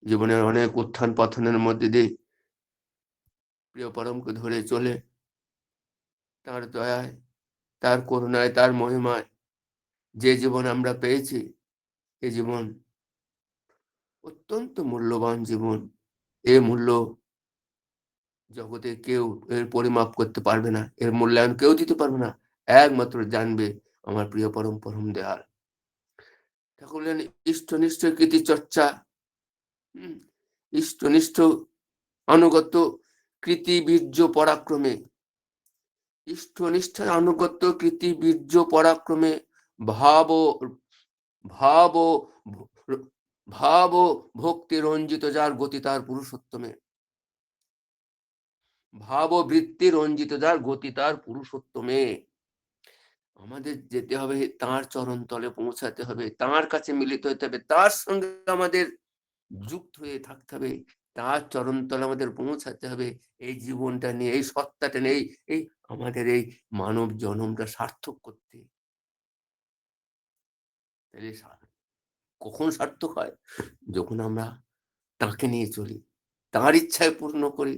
জীবনের অনেক উত্থান পতনের মধ্যে দিয়ে প্রিয় পরমকে ধরে চলে তার দয়ায়, তার করুণায়, তার মহিমায় যে জীবন আমরা পেয়েছি, এ জীবন অত্যন্ত মূল্যবান জীবন। এ মূল্য জগতে কেউ এর পরিমাপ করতে পারবে না, এর মূল্যায়ন কেউ দিতে পারবে না, একমাত্র জানবে আমার প্রিয় পরম দয়াল ঠাকুর। বললেন ইষ্টনিষ্ঠ কৃতি চর্চা, ইষ্টনিষ্ঠ অনুগত কৃতি বীর্য পরাক্রমে, ইষ্টনিষ্ঠার অনুগত কৃতি বীর্য পরাক্রমে ভাব ভাব ভাব ভক্তি রঞ্জিত যার গতি তার পুরুষোত্তমে, ভাব বৃত্তি রঞ্জিত যার গতি তার পুরুষোত্তমে। আমাদের যেতে হবে তার চরণ তলে, পৌঁছাতে হবে, তার কাছে মিলিত হতে হবে, তার সঙ্গে আমাদের যুক্ত হয়ে থাকতে হবে, তার চরণ তলে আমাদের পৌঁছাতে হবে। এই জীবনটা নিয়ে, এই সত্তাটা নিয়ে, এই আমাদের এই মানব জন্মটা সার্থক করতে। তাহলে কখন সার্থক হয়? যখন আমরা তাকে নিয়ে চলি, তার ইচ্ছায় পূর্ণ করি,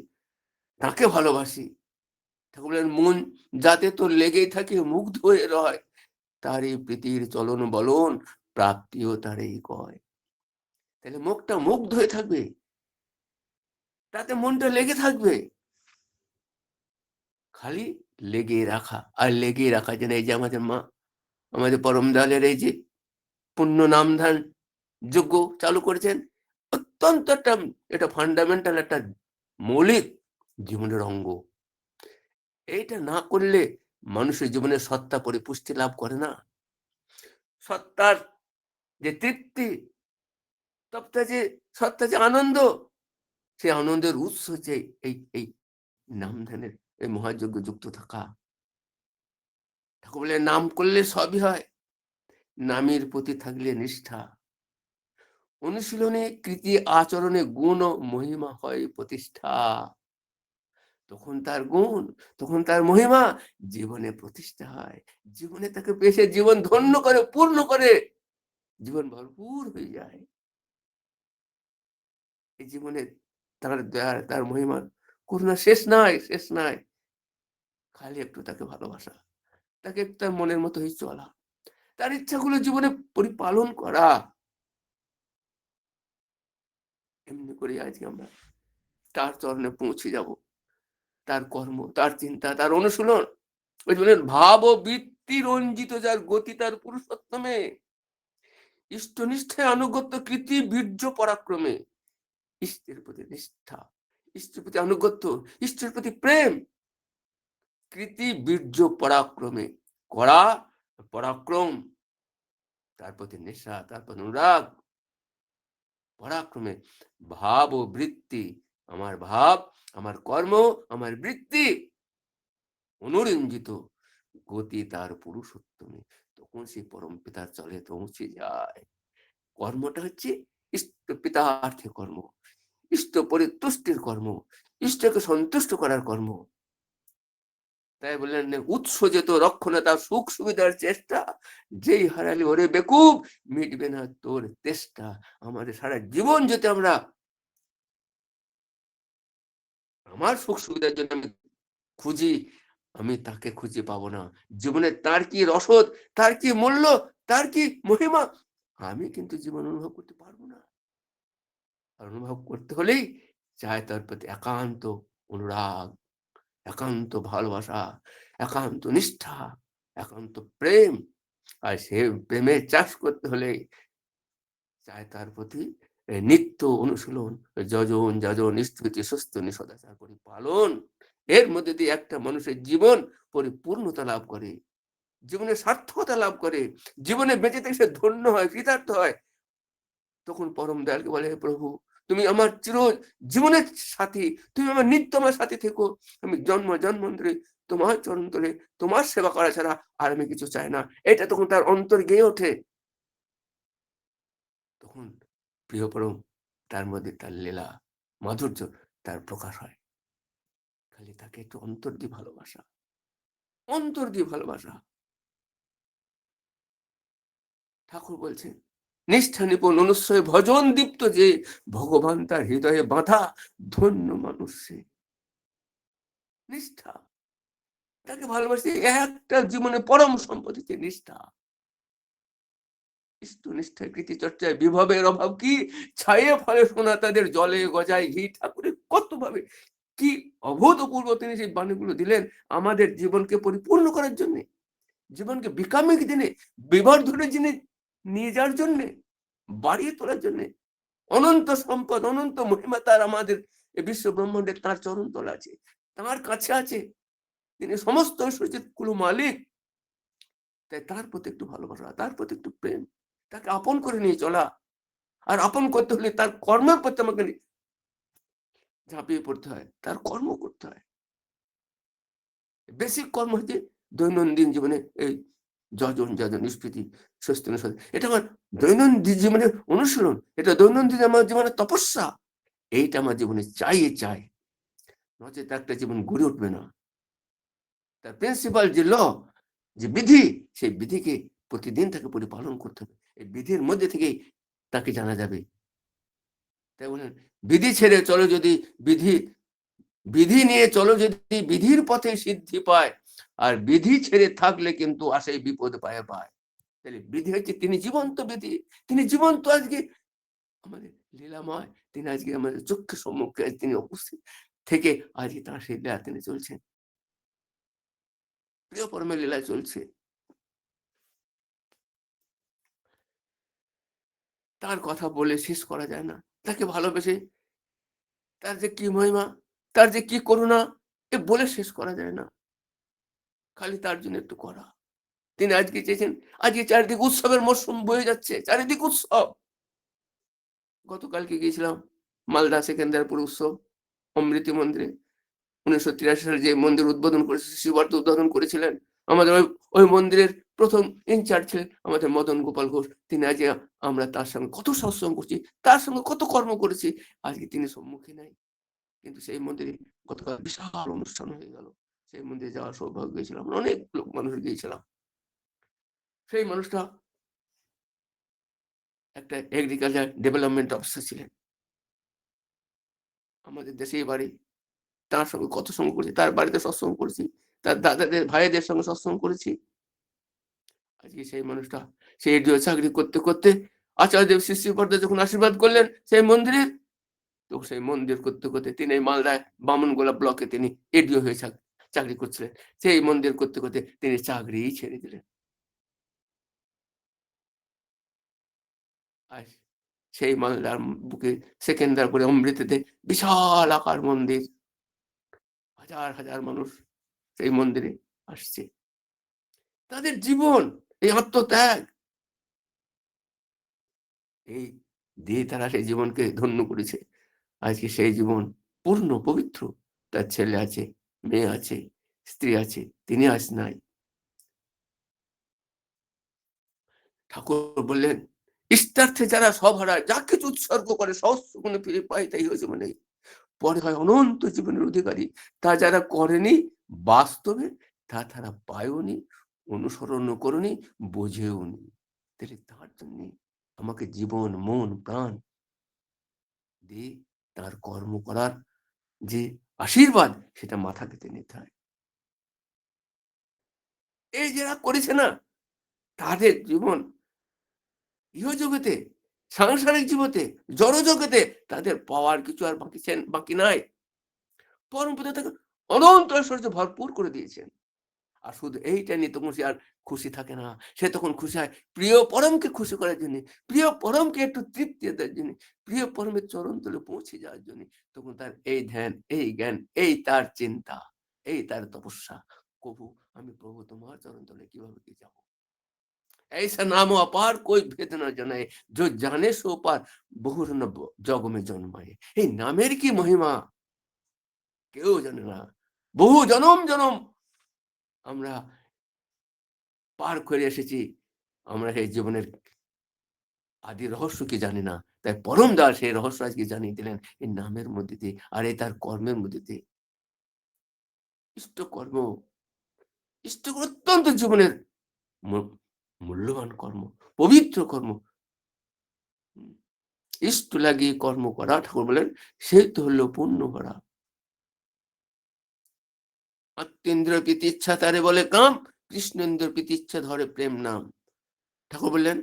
তাকে ভালোবাসি। ঠাকুর বলেন মন যাতে তোর লেগেই থাকে, মুগ্ধ হয়ে রয়, তারই প্রীতির চলন বলন, প্রাপ্তিও তারই কয়। তাহলে মুখটা মুগ্ধ হয়ে থাকবে, তাতে মনটা লেগে থাকবে। খালি লেগে রাখা আর লেগে রাখা যেন, এই যে আমাদের মা, আমাদের পরম দয়ালের এই যে পুণ্য নামধান যজ্ঞ চালু করেছেন, অত্যন্ত একটা, এটা ফান্ডামেন্টাল একটা মৌলিক জীবনের অঙ্গ। এইটা না করলে মানুষের জীবনের সত্তা পরিপুষ্টি লাভ করে না। সত্তার যে তৃপ্তি, সত্তা যে আনন্দ, সেই আনন্দের উৎস হচ্ছে এই এই নামধানের, এই মহাযজ্ঞ যুক্ত থাকা। ঠাকুর বলে নাম করলে সবই হয়, নামের প্রতি থাকলে নিষ্ঠা, অনুশীলনে কৃতি আচরণে গুণ ও মহিমা হয় প্রতিষ্ঠা। তখন তার গুণ, তখন তার মহিমা জীবনে প্রতিষ্ঠা হয়, জীবনে তাকে পেশে জীবন ধন্য করে, পূর্ণ করে, জীবন ভরপুর হয়ে যায়। এই জীবনে তার দয়ার, তার মহিমার করুণা শেষ নাই, শেষ নাই। খালি একটু তাকে ভালোবাসা, তাকে তার মনের মতো হয়ে চলা, তার ইচ্ছাগুলো জীবনে পরিপালন করা। এমনি করে আজকে আমরা তার চরণে পৌঁছে যাব। তার কর্ম, তার চিন্তা, তার অনুশীলন, ওই বলেন ভাব ও বৃত্তি রঞ্জিত যার গতি তার পুরুষোত্তমে, ইষ্টনিষ্ঠায় আনুগত্য কৃতি বীর্য পরাক্রমে। ইষ্টের প্রতি নিষ্ঠা, ইষ্টের প্রতি আনুগত্য, ইষ্টের প্রতি প্রেম, কৃতি বীর্য পরাক্রমে, করা পরাক্রম, তার প্রতি নেশা, তার প্রতি অনুরাগ, পরাক্রমে ভাব ও বৃত্তি, আমার ভাব, আমার কর্ম, আমার বৃত্তি অনুরঞ্জিত গতি তার পুরুষোত্তমে। তখন সেই পরম পিতার চলে পৌঁছে যায়। কর্মটা হচ্ছে ইষ্ট পিতার্থে কর্ম, ইষ্ট পরিতুষ্টির কর্ম, ইষ্টকে সন্তুষ্ট করার কর্ম। তাই বললেন উৎস যেত রক্ষণে তার সুখ সুবিধার চেষ্টা, যেই হারালি ওরে বেকুব, মিটবে না তোর চেষ্টা। আমাদের সারা জীবন যেতে আমরা আমার সুখ সুবিধার জন্য আমি খুঁজি, আমি তাকে খুঁজে পাবো না। জীবনে তার কি রসদ, তার কি মূল্য, তার কি মহিমা, আমি কিন্তু জীবন অনুভব করতে পারবো না। অনুভব করতে হলেই চায় তার প্রতি একান্ত অনুরাগ, একান্ত ভালোবাসা, একান্ত নিষ্ঠা, একান্ত প্রেম। আর সে প্রেমের চাষ করতে হলে চায় তার প্রতি নিত্য অনুশীলন, যজন যাজন স্তুতি সুস্তুতি সদাচার পরিপালন। এর মধ্যে দিয়ে একটা মানুষের জীবন পরিপূর্ণতা লাভ করে, জীবনে সার্থকতা লাভ করে, জীবনে বেঁচে থেকে সে ধন্য হয়, কৃতার্থ হয়। তখন পরম দয়ালকে বলে প্রভু তুমি আমার চির জীবনের সাথী, তুমি আমার নিত্য আমার সাথী থেকো, আমি জন্ম জন্মান্তরে তোমার চরণ তলে তোমার সেবা করা ছাড়া আর আমি কিছু চাই না। এটা তখন তার অন্তর গেয়ে ওঠে। তখন প্রিয় পরম তার মধ্যে তার লীলা মাধুর্য তার প্রকাশ হয়। খালি তাকে একটু অন্তর দিয়ে ভালোবাসা, অন্তর দিয়ে ভালোবাসা। ঠাকুর বলছেন নিষ্ঠা নিপুণ অনুসয় ভজন দীপ্ত যে ভগবান তার হৃদয়ে বাঁধা, ধন্য মানুষ সে। নিষ্ঠা, তাকে ভালোবাসি, একটা জীবনে পরম সম্পদ হচ্ছে নিষ্ঠা। নিষ্ঠায় কৃতি চর্চায় বিভবের অভাব কি, ছায়ে ফলে সোনা তাদের জলে গজায় ঘি। ঠাকুরের কত ভাবে কি অভূতপূর্ব তিনি সেই বাণীগুলো দিলেন আমাদের জীবনকে পরিপূর্ণ করার জন্য, জীবনকে বিকামিক দিনে বিবর্ধনের জিনিস নিয়ে যাওয়ার জন্য, বাড়িয়ে তোলার জন্য। অনন্ত সম্পদ, অনন্ত মহিমা তার আমাদের এই বিশ্ব ব্রহ্মাণ্ডে তার চরণ তলা আছে, তার কাছে আছে। তিনি সমস্ত ঐশ্বর্যের কুল মালিক। তাই তার প্রতি একটু ভালোবাসা, তার প্রতি একটু প্রেম, তাকে আপন করে নিয়ে চলা। আর আপন করতে হলে তার কর্মের প্রতি আমাকে ঝাঁপিয়ে পড়তে হয়, তার কর্ম করতে হয়। বেসিক কর্ম হচ্ছে দৈনন্দিন জীবনে এই যজন যজন স্মৃতি স্বস্তি অনুসারে, এটা আমার দৈনন্দিন জীবনের অনুশীলন, এটা দৈনন্দিন আমার জীবনের তপস্যা। এইটা আমার জীবনে চাই, নচেত একটা জীবন গড়ে উঠবে না। তার প্রিন্সিপাল যে ল, যে বিধি, সেই বিধিকে প্রতিদিন তাকে পরিপালন করতে হবে। এই বিধির মধ্যে থেকেই তাকে জানা যাবে। তাই বলেন বিধি ছেড়ে চলো যদি বিধি, বিধি নিয়ে চলো যদি বিধির পথে সিদ্ধি পায়, আর বিধি ছেড়ে থাকলে কিন্তু আসে বিপদ পায় পায়। তাহলে বিধি হচ্ছে তিনি জীবন্ত বিধি, তিনি জীবন্ত আজকে আমাদের লীলাময়, তিনি আজকে আমাদের চক্ষু সম্মুখে তিনি উপস্থিত থেকে আজকে তার সেই লীলা তিনি চলছেন, প্রিয় পরমের লীলা চলছে। তার কথা বলে শেষ করা যায় না। তাকে ভালোবেসে তার যে কি মহিমা, তার যে কি করুণা, এ বলে শেষ করা যায় না। খালি তার জন্য একটু করা। তিনি আজকে চেয়েছেন, আজকে চারিদিকে উৎসবের মরশুম বয়ে যাচ্ছে, চারিদিকে উৎসব। গতকালকে গিয়েছিলাম মালদা সেকেন্দারপুর উৎসব, অমৃতি মন্দিরে। 1983 সালে যে মন্দির উদ্বোধন করেছে, শিবর্ত উদ্বোধন করেছিলেন আমাদের ওই মন্দিরের প্রথম ইনচার্জ ছিলেন আমাদের মদন গোপাল ঘোষ। তিনি আজকে, আমরা তার সঙ্গে কত সৎসঙ্গ করছি, তার সঙ্গে কত কর্ম করেছি, আজকে তিনি সম্মুখে নাই। কিন্তু সেই মন্দিরে গতকাল বিশাল অনুষ্ঠান হয়ে গেল। সেই মন্দিরে যাওয়ার সৌভাগ্য হয়েছিল, আমরা অনেক লোক মানুষ গিয়েছিলাম। সেই মানুষটা একটা এগ্রিকালচার ডেভেলপমেন্ট অফিসার ছিলেন, আমাদের দেশেই বাড়ি। তার সঙ্গে কত সঙ্গ করেছি, তার বাড়িতে সৎসঙ্গ করেছি, তার দাদাদের ভাইদের সঙ্গে সৎসঙ্গ করেছি। আজকে সেই মানুষটা সেই এডিও চাকরি করতে করতে আচার্যদেব শিষ্যপর্দা যখন আশীর্বাদ করলেন সেই মন্দিরের, তো সেই মন্দির করতে করতে তিনি এই মালদায় বামনগোলা ব্লকে তিনি এডিও হয়ে চাকরি করছিলেন। সেই মন্দির করতে করতে তিনি চাকরি ছেড়ে দিলেন। আর সেই মালদার বুকে সেকেন্দারপুরে অমৃততে বিশাল আকার মন্দির, হাজার হাজার মানুষ সেই মন্দিরে আসছে। তাদের জীবন, এই আত্মত্যাগ, এই দিয়ে তারা সেই জীবনকে ধন্য করেছে। আজকে সেই জীবন পূর্ণ পবিত্র। তার ছেলে আছে, মেয়ে আছে, স্ত্রী আছে, তিনি আজ নাই। ঠাকুর বললেন, ইষ্টার্থে যারা সব হারায়, যা কিছু উৎসর্গ করে সহস্র গুণে ফিরে পায়, তাই হয়েছে মানে পরে হয় অনন্ত জীবনের অধিকারী। তা যারা করেনি বাস্তবে, তা তারা পায়ওনি, অনুসরণ করেনি, বোঝেওনি। তাহলে তার জন্য আমাকে জীবন মন প্রাণ দিয়ে তার কর্ম করার যে আশীর্বাদ, সেটা মাথা পেতে নিতে হয়। এই যারা করেছে না, তাদের জীবন ইহজগতে, সাংসারিক জীবতে, জড়জগতে তাদের পাওয়ার কিছু আর বাকি নাই। পরম পিতা তাকে অনন্ত ঐশ্বর্য ভরপুর করে দিয়েছেন। আর শুধু এইটা নিয়ে তখন সে আর খুশি থাকে না। সে তখন খুশি হয় প্রিয় পরমকে খুশি করার জন্য, প্রিয় পরমকে একটু তৃপ্তি দেওয়ার জন্য, প্রিয় পরমের চরণ তলে পৌঁছে যাওয়ার জন্য। তখন তার এই ধ্যান, এই জ্ঞান, এই তার চিন্তা, এই তার তপস্যা। প্রভু, আমি প্রভু তোমার চরণ তলে কিভাবে কি যাব? ऐसा नाम अपार कोई भेद न জানে, जो জানে সো পার, বহুর ন জগমে জন্মায়। এই নামের কি মহিমা কেউ জানে না। বহু জনম জনম আমরা পার করে এসেছি, আমরা এই জীবনের আদি রহস্য কি জানি না। তাই পরম দাস সেই রহস্য আজকে জানিয়ে দিলেন এই নামের মধ্যে দিয়ে, আর এই তার কর্মের মধ্যে দিয়ে। ইষ্ট কর্ম, ইষ্ট কর্ম অত্যন্ত জীবনের মূল্যবান কর্ম, পবিত্র কর্ম। ইষ্ট লাগিয়ে কর্ম করা, ঠাকুর বলেন, সেই তো হলো পূর্ণ করা। অতীন্দ্র প্রীতিচ্ছা তারে বলে কাম, কৃষ্ণেন্দ্র প্রীতিচ্ছা ধরে প্রেম নাম। ঠাকুর বললেন,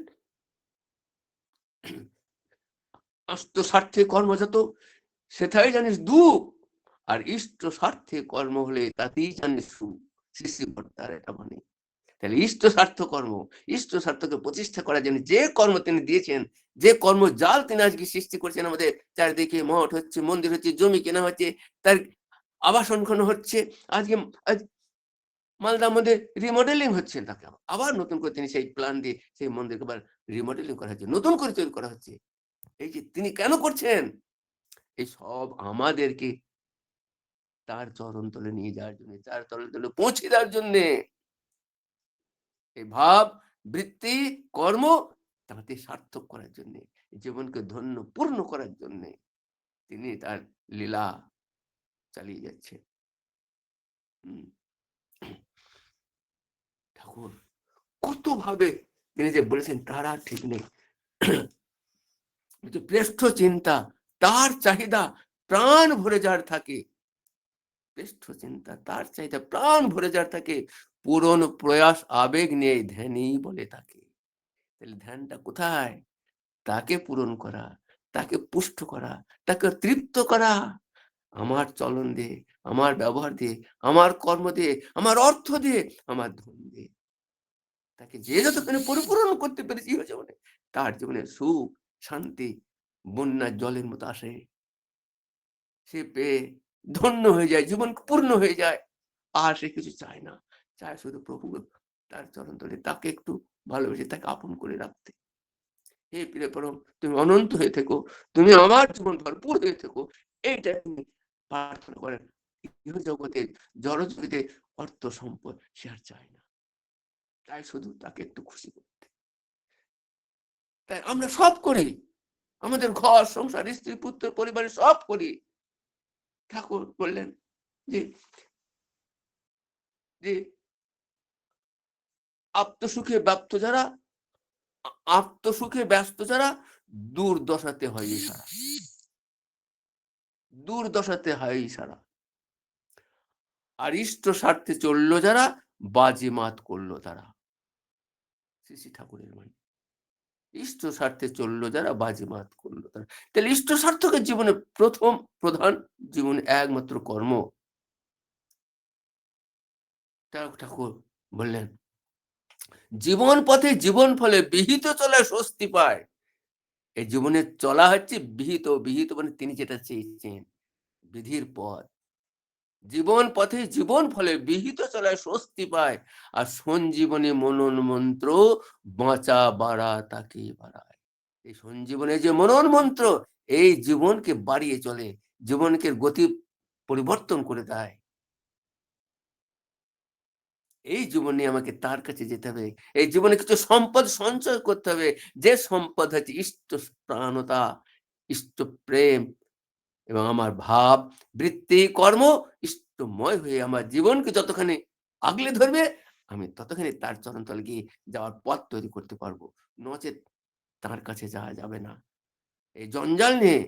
আস্ত স্বার্থে কর্ম যত, সেটাই জানিস দুঃখ, আর ইষ্ট স্বার্থে কর্ম হলে তাতেই জানিস সুখ। সৃষ্টিকর্তার এটা মানে। তাহলে ইষ্ট স্বার্থ কর্ম, ইষ্ট স্বার্থকে প্রতিষ্ঠা করার জন্য যে কর্ম তিনি দিয়েছেন, যে কর্ম জাল তিনি আজকে সৃষ্টি করছেন, আমাদের চারিদিকে মঠ হচ্ছে, মন্দির হচ্ছে, জমি কেনা হচ্ছে, তার আবাসন হচ্ছে, আজকে মালদার মধ্যে রিমডেলিং হচ্ছে, তাকে আবার নতুন করে তিনি সেই প্ল্যান দিয়ে সেই মন্দিরকে আবার রিমডেলিং করা হচ্ছে, নতুন করে তৈরি করা হচ্ছে। এই যে তিনি কেন করছেন, এই সব আমাদেরকে তার চরণ তলে নিয়ে যাওয়ার জন্য, তার চরণ তলে পৌঁছে দেওয়ার জন্য। এই ভাব, বৃত্তি, কর্ম তাতে সার্থক করার জন্য, জীবনকে ধন্য পূর্ণ করার জন্য তিনি তার লীলা চালিয়ে যাচ্ছেন। ঠাকুর কত ভাবে তিনি যে বলেছেন তার আর ঠিক নেই। শ্রেষ্ঠ চিন্তা, তার চাহিদা প্রাণ ভরে যার থাকে, শ্রেষ্ঠ চিন্তা তার চাহিদা প্রাণ ভরে যার থাকে, পূরণ প্রয়াস আবেগ নিয়ে ধ্যানই বলে তাকে। তাহলে ধ্যানটা কোথায়? তাকে পূরণ করা, তাকে পুষ্ট করা, তাকে তৃপ্ত করা। আমার চলন দিয়ে, আমার ব্যবহার দিয়ে, আমার কর্ম দিয়ে, আমার অর্থ দিয়ে, আমার ধন দিয়ে তাকে যে যতখানি পরিপূরণ করতে পেরেছি জীবনে, তার জীবনে সুখ শান্তি বন্যার জলের মতো আসে। সে পেয়ে ধন্য হয়ে যায়, জীবন পূর্ণ হয়ে যায়। আর সে কিছু চায় না, চায় শুধু প্রভু তার চরণ তলে তাকে একটু ভালোবেসে তাকে আপন করে রাখতে। হে প্রিয় পরম, তুমি অনন্ত হয়ে থেকো, তুমি আমার জীবন ভরপুর হয়ে থেকো, এইটা তুমি প্রার্থনা করেন। জগতে জড় জগতে অর্থ সম্পদ সে আর চায় না, তাই শুধু তাকে একটু খুশি করতে। তাই আমরা সব করি, আমাদের ঘর সংসার স্ত্রী পুত্র পরিবারে সব করি। ঠাকুর বললেন যে যে আত্মসুখে ব্যপ্ত যারা, আত্মসুখে ব্যস্ত যারা দুর্দশাতে হয় সারা, দুর্দশাতে হয় সারা। আর ইষ্ট স্বার্থে চললো যারা, বাজি মাত করলো তারা। শ্রী শ্রী ঠাকুরের মানে ইষ্ট স্বার্থে চললো যারা, বাজি মাত করলো তারা। তাহলে ইষ্ট স্বার্থকের জীবনে প্রথম প্রধান জীবনে একমাত্র কর্ম। ঠাকুর বললেন, জীবন পথে জীবন ফলে বিহিত চলে স্বস্তি পায়। এই জীবনের চলা হচ্ছে বিহিত, বিহিত মানে তিনি যেটা চেয়েছেন, বিধির পথ। জীবন পথে জীবন ফলে বিহিত চলায় স্বস্তি পায়, আর সঞ্জীবনী মনন মন্ত্র বাঁচা বাড়া তাকে বাড়ায়। এই সঞ্জীবনের যে মনন মন্ত্র, এই জীবনকে বাড়িয়ে চলে, জীবনকে গতি পরিবর্তন করে দেয়। এই জীবনে আমাকে তার কাছে যেতে হবে, এই জীবনে কিছু সম্পদ সঞ্চয় করতে হবে, যে সম্পদ হচ্ছে ইষ্ট প্রাণতা, ইষ্ট প্রেম, এবং আমার ভাব বৃত্তি কর্ম ইষ্টময় হয়ে আমার জীবনকে যতখানি আগলে ধরবে, আমি ততখানি তার চরণতলে গিয়ে যাওয়ার পথ তৈরি করতে পারবো। নচেত তার কাছে যাওয়া যাবে না। এই জঞ্জাল নিয়ে,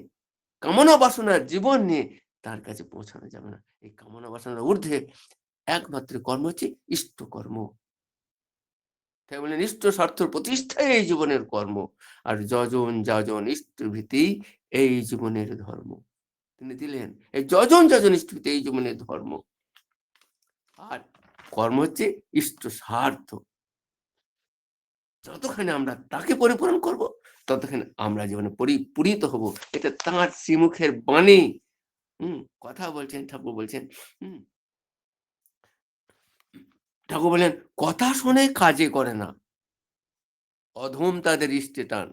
কামনা বাসনার জীবন নিয়ে তার কাছে পৌঁছানো যাবে না। এই কামনা বাসনার ঊর্ধ্বে একমাত্র কর্ম হচ্ছে ইষ্ট কর্ম। তাই বলেন, ইষ্ট স্বার্থ প্রতিষ্ঠাই এই জীবনের কর্ম, আর যজন যাজন ইষ্ট ভীতি এই জীবনের ধর্ম। তিনি দিলেন এই যজন যাজন ইষ্টভীতি এই জীবনের ধর্ম। আর কর্ম হচ্ছে ইষ্ট স্বার্থ। যতখানি আমরা তাকে পরিপূরণ করব, ততখানি আমরা জীবনে পরিপূরিত হব। এটা তাঁর শ্রীমুখের বাণী। কথা বলছেন ঠাকুর, বলছেন ঠাকুর বলেন, কথা শোনে কাজে করে না, অধম তাদের ইষ্টে টান,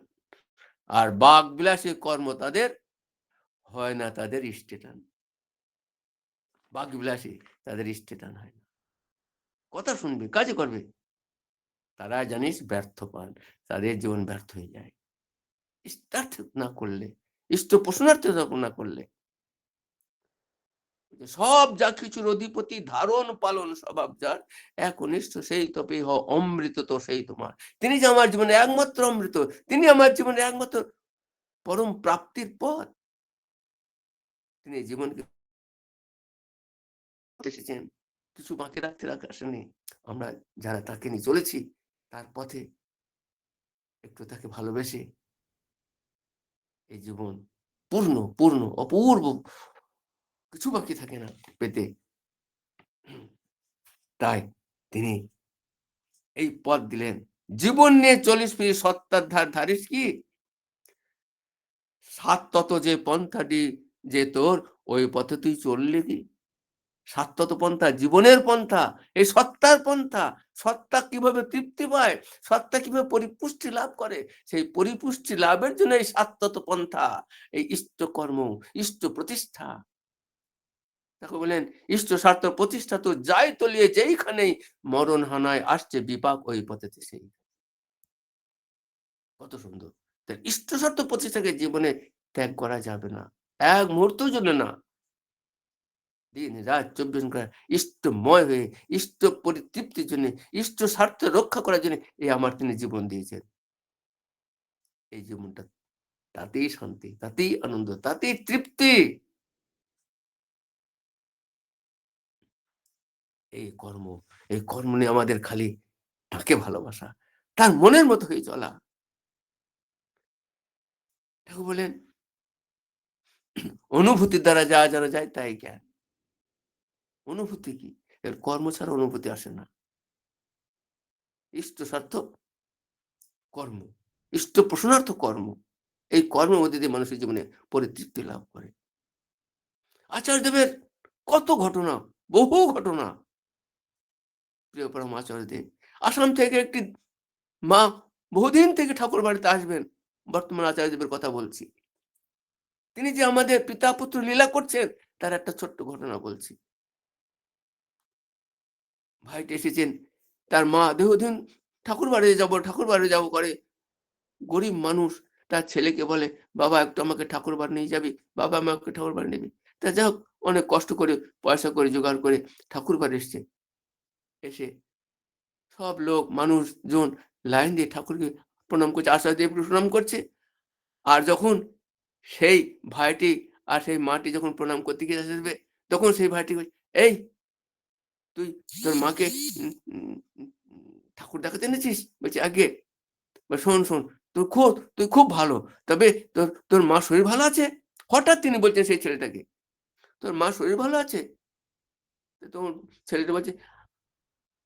আর বাক বিলাসী কর্ম তাদের হয় না তাদের ইষ্টে টান। বাক বিলাসী তাদের ইষ্টে টান হয় না। কথা শুনবে, কাজে করবে, তারা জানিস ব্যর্থ পান, তাদের জীবন ব্যর্থ হয়ে যায় ইষ্টার্থ না করলে, ইষ্ট পোষণার্থ না করলে। সব যা কিছুর অধিপতি ধারণ পালন স্বভাব যার, একনিষ্ঠ সেই তপে হ অমৃত তো সেই তোমার। তিনি যে আমার জীবনে একমাত্র অমৃত, তিনি আমার জীবনে একমাত্র পরম প্রাপ্তির পথ। তিনি জীবনকে এসেছেন। কিছু বাকি রাখতে আসেননি। আমরা যারা তাকে নিয়ে চলেছি, তার পথে একটু তাকে ভালোবেসে এই জীবন পূর্ণ, অপূর্ব কিছু বাকি থাকে না পেতে। তাই তিনি এই পথ দিলেন। জীবন নিয়ে চলিস ফিরিস সত্যার ধারিস কি? সাতত যে পন্থাটি যে তোর, ওই পথে তুই চললি কি? সাতত পন্থা, জীবনের পন্থা, এই সত্তার পন্থা। সত্তা কিভাবে তৃপ্তি পায়? সত্তা কিভাবে পরিপুষ্টি লাভ করে? সেই পরিপুষ্টি লাভের জন্য এই সাতত পন্থা, এই ইষ্টকর্ম, ইষ্ট প্রতিষ্ঠা। তাকে বললেন, ইষ্ট স্বার্থ প্রতিষ্ঠা তো যাই তলিয়ে যেইখানেই মরণ হানায় আসছে বিপাক ওই পথেতে সেই। কত সুন্দর! তাই ইষ্ট স্বার্থ প্রতিষ্ঠাকে জীবনে ত্যাগ করা যাবে না। এক মুহূর্তের জন্য না। দিন রাত ২৪ ঘন্টা ইষ্টময় হয়ে ইষ্ট পরিতৃপ্তির জন্য, ইষ্ট স্বার্থ রক্ষা করার জন্য এই আমার তিনি জীবন দিয়েছেন। এই জীবনটা তাতেই শান্তি, তাতেই আনন্দ, তাতেই তৃপ্তি। এই কর্ম, এই কর্ম নিয়ে আমাদের খালি তাকে ভালোবাসা, তার মনের মতো হয়ে চলা। ঠাকুর বলেন, অনুভূতির দ্বারা যা জানা যায় তাই জ্ঞান। অনুভূতি কি? এর কর্ম ছাড়া অনুভূতি আসে না। ইষ্ট স্বার্থ কর্ম, ইষ্ট পোষণার্থ কর্ম। এই কর্মের মধ্যে দিয়ে মানুষের জীবনে পরিতৃপ্তি লাভ করে। আচার্যদেবের কত ঘটনা, বহু ঘটনা। প্রিয় পরম আচার্যদেব আসাম থেকে একটি মা বহুদিন থেকে ঠাকুর বাড়িতে আসবেন। বর্তমান আচার্যদেবের কথা বলছি। তিনি যে আমাদের পিতা পুত্র লীলা করছেন, তার একটা ছোট্ট ঘটনা বলছি। ভাইটি এসেছেন, তার মা দীর্ঘদিন ঠাকুর বাড়ি যাবো করে। গরিব মানুষ, তার ছেলেকে বলে, বাবা একটু আমাকে ঠাকুর বাড়ি নিয়ে যাবি, বাবা আমাকে ঠাকুর বাড়ি নিবি। তা যাই হোক, অনেক কষ্ট করে পয়সা করে জোগাড় করে ঠাকুর বাড়ি এসছে। এসে সব লোক মানুষজন লাইন দিয়ে ঠাকুরকে প্রণাম করছে, আচার্যদেবকে প্রণাম করছে। আর যখন সেই ভাইটি আর সেই মাটি যখন প্রণাম করতে গিয়ে আসবে, তখন সেই ভাইটি বলছে, এই তুই তোর মাকে ঠাকুর দেখাতে এনেছিস? বলছে, আগে শোন, তুই খুব ভালো, তবে তোর তোর মা শরীর ভালো আছে? হঠাৎ তিনি বলছেন সেই ছেলেটাকে, তোর মা শরীর ভালো আছে? তখন ছেলেটা বলছে,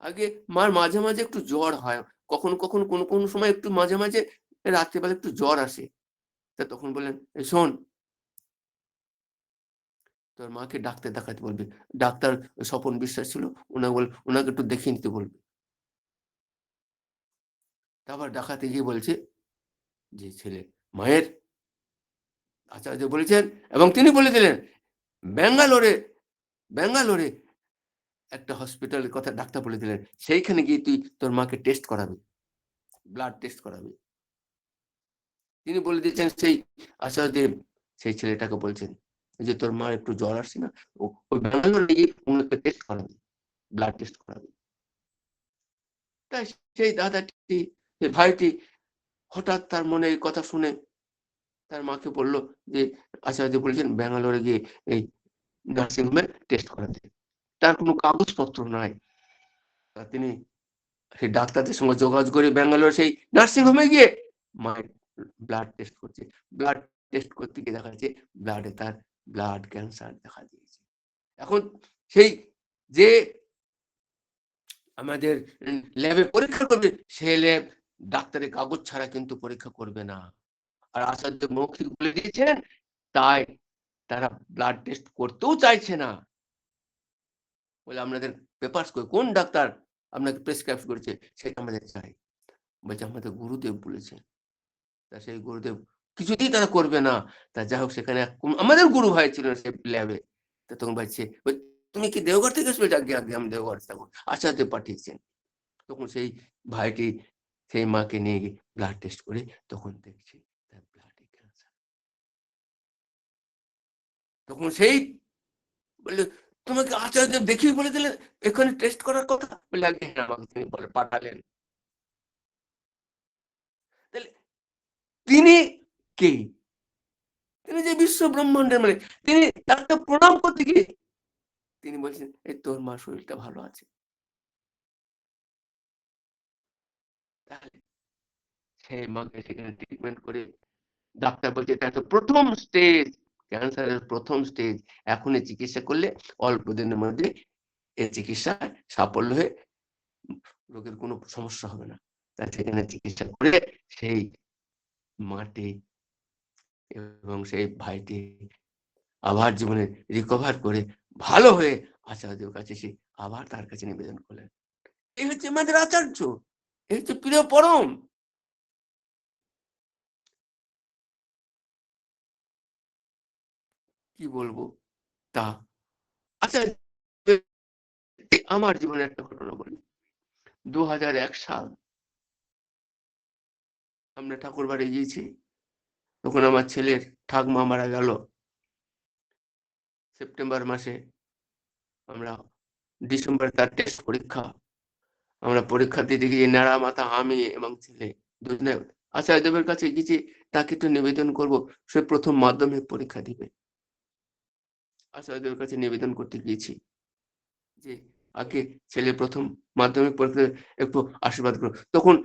আগে মার মাঝে মাঝে একটু জ্বর হয়, কখনো কোনো সময় একটু মাঝে রাত্রিবেলা একটু জ্বর আসে। তা তখন বললেন, এই শোন, তোর মাকে ডাক্তার দেখাতে বলবি। ডাক্তার স্বপন বিশ্বাস ছিল, ওনাকে একটু দেখিয়ে নিতে বলবি। তারপর দেখাতে গিয়ে বলছে যে ছেলে মায়ের আচার্য বলেছেন, এবং তিনি বলে দিলেন, ব্যাঙ্গালোরে ব্যাঙ্গালোরে একটা হসপিটালের কথা ডাক্তার বলে দিলেন, সেইখানে গিয়ে তুই তোর মাকে টেস্ট করাবি, ব্লাড টেস্ট করাবি। তিনি বলে দিয়েছেন, সেই আচার্যদেব সেই ছেলেটাকে বলছেন যে তোর মা একটু জ্বর আসছে না, ওই ব্যাঙ্গালোরে গিয়ে ওনাকে টেস্ট করাবি, ব্লাড টেস্ট করাবি। তাই সেই দাদাটি, সেই ভাইটি হঠাৎ তার মনে এই কথা শুনে তার মাকে বলল যে আচার্য বলেছেন ব্যাঙ্গালোরে গিয়ে এই নার্সিং হোমে টেস্ট করাতে। তার কোনো কাগজপত্র নাই। তা তিনি সেই ডাক্তারদের সঙ্গে যোগাযোগ করে ব্যাঙ্গালোর সেই নার্সিং হোমে গিয়ে মায়ের ব্লাড টেস্ট করছে। ব্লাড টেস্ট করতে গিয়ে দেখা যাচ্ছে ব্লাডে তার ব্লাড ক্যান্সার দেখা দিয়েছে। এখন সেই যে আমাদের ল্যাবে পরীক্ষা করবে, সেই ল্যাব ডাক্তারের কাগজ ছাড়া কিন্তু পরীক্ষা করবে না। আর আচার্য মৌখিক বলে দিয়েছেন, তাই তারা ব্লাড টেস্ট করতেও চাইছে না। বলে আপনাদের পেপারস কই? কোন ডাক্তার আপনাকে প্রেসক্রাইব করেছে? সেটা আমাদের চাই। বলছে আমাদের গুরুদেব বলেছেন। তা সেই গুরুদেব কিছুতেই তারা করবে না। তা যাই হোক, সেখানে আমাদের গুরু ভাই ছিলেন সেই ল্যাবে। তা তখন বলছে, তুমি কি দেওঘর থেকে এসেছো? আগে আমি দেওঘর থাকবো। আচার্য পাঠিয়েছেন। তখন সেই ভাইটি সেই মাকে নিয়ে গিয়ে ব্লাড টেস্ট করে তখন দেখছে তার ব্লাডে ক্যান্সার। তখন সেই বললে, তোমাকে আচার্য দেখিয়ে বলে দিলেন এখানে টেস্ট করার কথা? বললে, আগে হ্যাঁ, আমাকে তিনি বলে পাঠালেন। তাহলে তিনি কে? যে বিশ্ব ব্রহ্মাণ্ডের মালিক, তিনি তাকে প্রণাম করতে গিয়ে তিনি বলছেন, এই তোর মা শরীরটা ভালো আছে। তাহলে সেই মাকে সেখানে ট্রিটমেন্ট করে ডাক্তার বলছে এটা তো প্রথম স্টেজ, ক্যান্সারের প্রথম স্টেজ। এখনই চিকিৎসা করলে অল্প দিনের মধ্যে এই চিকিৎসায় সাফল্য হয়ে রোগের কোনো সমস্যা হবে না। তাই সেখানে চিকিৎসা করে সেই মাটি এবং সেই ভাইটি আবার জীবনে রিকভার করে ভালো হয়ে আচার্যের কাছে এসে আবার তার কাছে নিবেদন করলেন। এই হচ্ছে আমাদের আচার্য, এই হচ্ছে প্রিয় পরম। কি বলবো তা। আচ্ছা, আমার জীবনে একটা ঘটনা বলি। 2001 সাল আমরা ঠাকুর বাড়ি গিয়েছি, তখন আমার ছেলের ঠাকমা মারা গেল। সেপ্টেম্বর মাসে আমরা, ডিসেম্বরে তার টেস্ট পরীক্ষা। আমরা পরীক্ষা দিতে গিয়ে নাড়া মাথা আমি এবং ছেলে দুজনে আচার্যদেবের কাছে গেছি, তাকে একটু নিবেদন করব, সে প্রথম মাধ্যমিক পরীক্ষা দিবে। আচার্যদেবের কাছে নিবেদন করতে গিয়েছি যে আগে ছেলে প্রথম মাধ্যমিক পরীক্ষা একটু আশীর্বাদ করো। তখন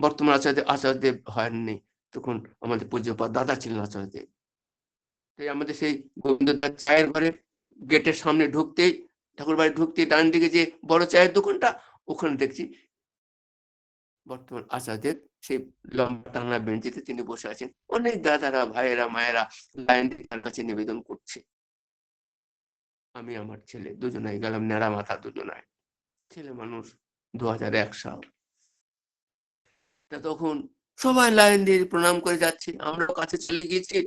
বর্তমান আচার্যদেব হয়নি, তখন আমাদের পূজ্যপাদ দাদা ছিলেন আচার্যদেব। তাই আমাদের সেই গোবিন্দদার চায়ের ঘরে গেটের সামনে ঢুকতেই, ঠাকুর বাড়ি ঢুকতেই ডান দিকে যে বড় চায়ের দোকানটা, ওখানে দেখছি বর্তমান আচার্যদেব সেই লম্বা টানা বেঞ্চিতে তিনি বসে আছেন। অনেক দাদারা, ভাইয়েরা, মায়েরা লাইন দিয়ে তার কাছে নিবেদন করছে। আমি আমার ছেলে দুজনাই গেলাম, নেড়া মাথা দুজনায়, ছেলে মানুষ, 2001 সাল। তা তখন সবাই লাইন দিয়ে প্রণাম করে যাচ্ছে, আমরাও কাছে চলে গিয়েছি।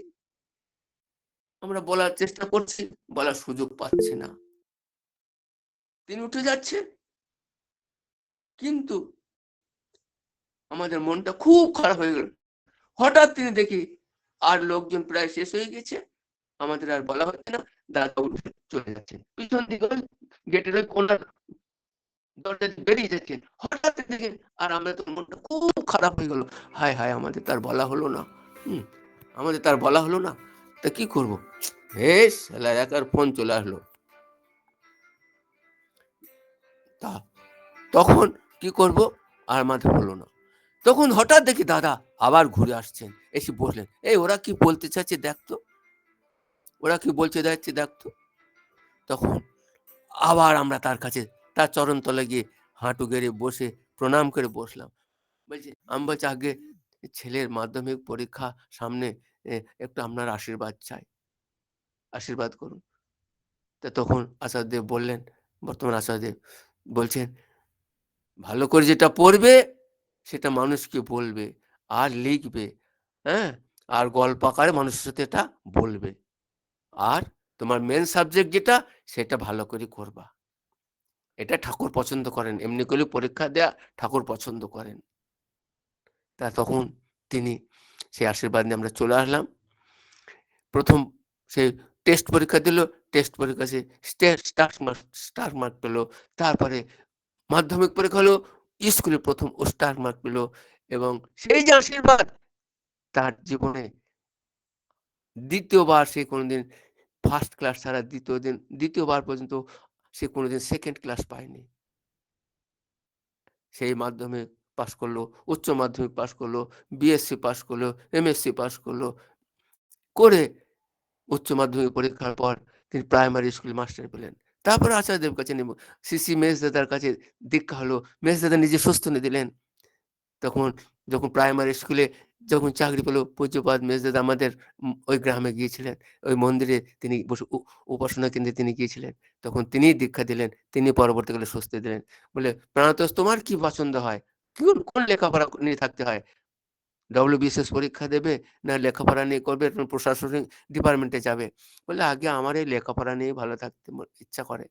আমরা বলার চেষ্টা করছি, বলার সুযোগ পাচ্ছি না। তিনি উঠে যাচ্ছে, কিন্তু আমাদের মনটা খুব খারাপ হয়ে গেল। হঠাৎ তিনি দেখি আর লোকজন প্রায় শেষ হয়ে গেছে, আমাদের আর বলা হচ্ছে না, দাদা উঠে চলে যাচ্ছেন পিছন দিকে, গেটের ওই কোনার দরজা বেরিয়ে যাচ্ছেন। হঠাৎ দেখেন, আর আমরা তো মনটা খুব খারাপ হয়ে গেল, হায় হায় আমাদের তার বলা হলো না। আমাদের তার বলা হলো না, তা কি করবো? বেশ, একার ফোন চলে আসলো। তা তখন কি করব, আর মাথায় হলো না। তখন হঠাৎ দেখি দাদা আবার ঘুরে আসছেন, এসে বসলেন, এই ওরা কি বলতে চাচ্ছে দেখতো, ওরা কি বলতে যাচ্ছে দেখতো। তখন আবার আমরা তার কাছে, তার চরণ তলে গিয়ে হাঁটু গেড়ে বসে প্রণাম করে বসলাম। বলছি, আমি বলছি আগে ছেলের মাধ্যমিক পরীক্ষা সামনে, একটু আপনার আশীর্বাদ চাই, আশীর্বাদ করুন। তা তখন আচার্যদেব বললেন, বর্তমান আচার্যদেব বলছেন, ভালো করে যেটা পড়বে সেটা মানুষকে বলবে আর লিখবে, হ্যাঁ, আর গল্প আকারে মানুষের সাথে এটা বলবে, আর তোমার মেন সাবজেক্ট যেটা সেটা ভালো করে করবা। এটা ঠাকুর পছন্দ করেন, এমনি করে পরীক্ষা দেয়া ঠাকুর পছন্দ করেন। তা তখন তিনি সেই আশীর্বাদ নিয়ে আমরা চলে আসলাম। প্রথম সে টেস্ট পরীক্ষা দিল, টেস্ট পরীক্ষা সে স্টার মার্ক পেল। তারপরে মাধ্যমিক পরীক্ষা হলো, স্কুলে প্রথম ও স্টার মার্ক পেল। এবং সেই যে আশীর্বাদ, তার জীবনে দ্বিতীয়বার সে কোনোদিন ফার্স্ট ক্লাস ছাড়া দ্বিতীয়বার পর্যন্ত সে কোনোদিন সেকেন্ড ক্লাস পায়নি। সেই মাধ্যমিক পাস করলো, উচ্চ মাধ্যমিক পাস করলো, বিএসসি পাস করলো, এমএসসি পাস করলো, করে উচ্চ মাধ্যমিক পরীক্ষার পর তিনি প্রাইমারি স্কুল মাস্টার পেলেন। তারপরে আচার্যদেব কাছে নেব, শ্রী মেজদাদার কাছে দীক্ষা হলো, মেজদাদা নিজে সুস্থনি দিলেন। তখন যখন প্রাইমারি স্কুলে যখন চাকরি পেল, পূজ্যপাদ মেজদাদা আমাদের ওই গ্রামে গিয়েছিলেন, ওই মন্দিরে তিনি বসে উপাসনা কেন্দ্রে তিনি গিয়েছিলেন। তখন তিনি দীক্ষা দিলেন, তিনি পরবর্তীকালে স্বস্তি দিলেন। বলে, প্রাণতোষ তোমার কি পছন্দ হয়, কোন লেখাপড়া নিয়ে থাকতে হয়, WBCS পরীক্ষা দেবে না লেখাপড়া নিয়ে করবে, প্রশাসনিক ডিপার্টমেন্টে যাবে? বলে, আগে আমার এই লেখাপড়া নিয়ে ভালো থাকতে ইচ্ছা করে।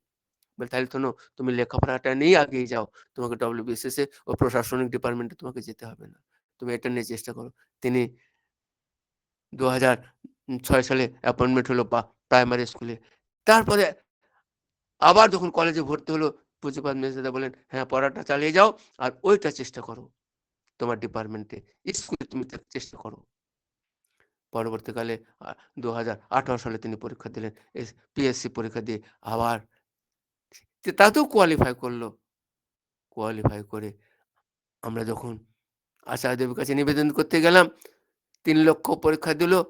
বলে, তাহলে তুমি লেখাপড়াটা নিয়ে আগিয়ে যাও, তোমাকে WBCS ও প্রশাসনিক ডিপার্টমেন্টে তোমাকে যেতে হবে না, তুমি এটা নিয়ে চেষ্টা করো। তিনি 2006 সালে অ্যাপয়েন্টমেন্ট হলো প্রাইমারি স্কুলে। তারপরে আবার যখন কলেজে ভর্তি হলো, পূজ্যপাদ মেজদাদা বলেন, হ্যাঁ পড়াটা চালিয়ে যাও, আর ওইটা চেষ্টা করো তোমার ডিপার্টমেন্টে, স্কুলে তুমি চেষ্টা করো। পরবর্তীকালে আ ২০১৮ সালে তিনি পরীক্ষা দিলেন। পিএসসি পরীক্ষা দিয়ে আবার তাতেও কোয়ালিফাই করল। কোয়ালিফাই করে আমরা যখন আচার্যদেবের কাছে নিবেদন করতে গেলাম, ৩,০০,০০০ পরীক্ষা দিল।